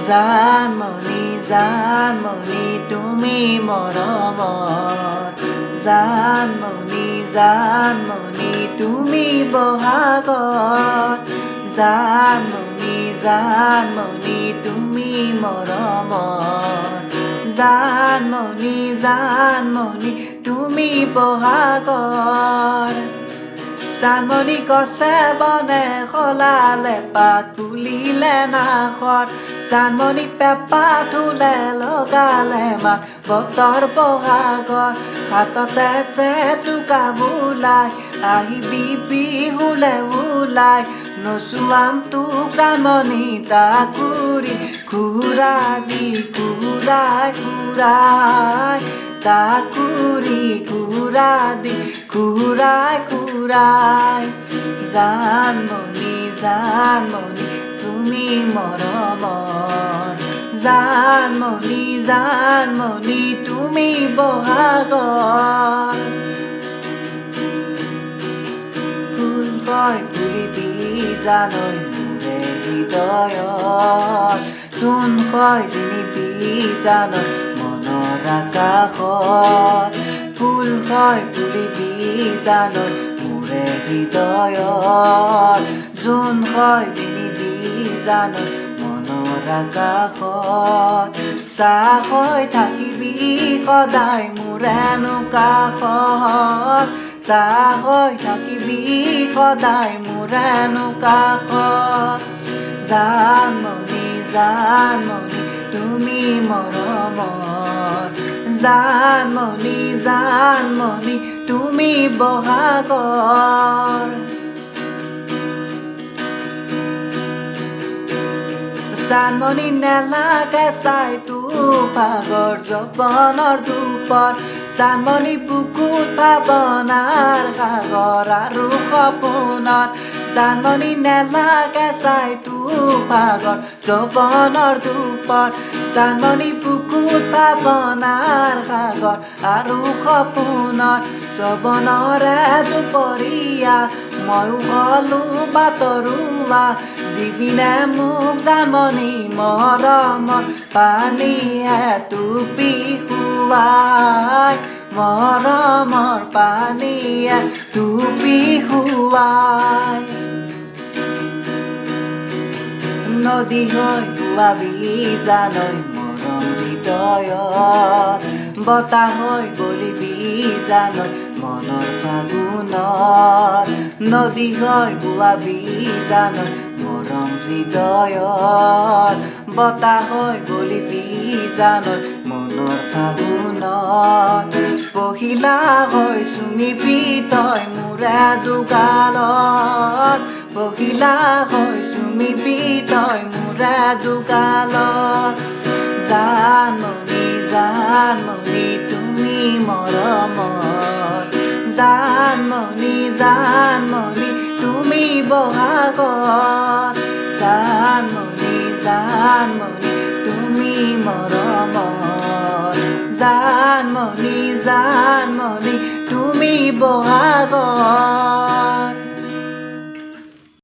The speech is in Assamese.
জানমণি তুমি মৰমৰ জানমণি তুমি বহাগত জানমণি তুমি মৰমৰ জানমণি তুমি বহাগৰ জানমণি গছে বনে সলালে পাত তুলিলে নাখৰ জানমণি পেপা ধুলে লগালে মাত বতৰ বহাগৰ হাততে জেতুকা বোলাই আহিবি বিহুলে ওলাই নচুৱাম তোক জানমণি তাকুৰি ঘূৰা দি ঘূৰাই তাকুৰি ঘূৰা দি ঘূৰাই জানমণি তুমি মৰমৰ জানমণি তুমি বহাগৰ ফুল কয় তুলিবি জানৈ মোৰে হৃদয়ত জোন কয় জিনিবি জানৈ মনৰ আকাশত ফুল কয় তুলিবি জানৈ মোৰে হৃদয়ত জোন কয় জিনিবি জানৈ মনৰ আকাশত চাহ হৈ থাকিবি সদায় মোৰেনো কাষত চাহ হৈ থাকিবি সদায় মোৰেনো কাষত জানমণি তুমি মৰমৰ জানমণি তুমি বহাগৰ জানমণি নেলাগে চাই তোক ভাগৰ যৌৱনৰ দুপৰ জানমণি বুকুত ভাৱনাৰ সাগৰ আৰু সপোনৰ জানমণি নেলাগে চাই তোক ভাগৰ যৌৱনৰ দুপৰ জানমণি বুকুত ভাৱনাৰ সাগৰ আৰু সপোনৰ যৌৱনৰে দুপৰীয়া ময়ো হলো বাতৰুৱা দিবিনে মোক জানমণি মৰমৰ পানীয়ে টুপি খুৱাই মৰমৰ পানীয়ে টুপি খুৱাই নদী হৈ বোৱাবি জানৈ মৰম হৃদয়ত বতাহ হৈ বলিবি জানৈ মনৰ ফাগুনত নদী হৈ বোৱাবি জানৈ মৰম হৃদয়ত বতাহ হৈ বলিবি জানৈ মনৰ ফাগুনত পহিলা হৈ চুমিবি তই মোৰে দুগালত পহিলা হৈ চুমিবি তই মোৰে দুগালত জানমণি তুমি মৰমৰ জানমণি তুমি বহাগৰ জানমণি তুমি মৰমৰ জানমণি তুমি বহাগৰ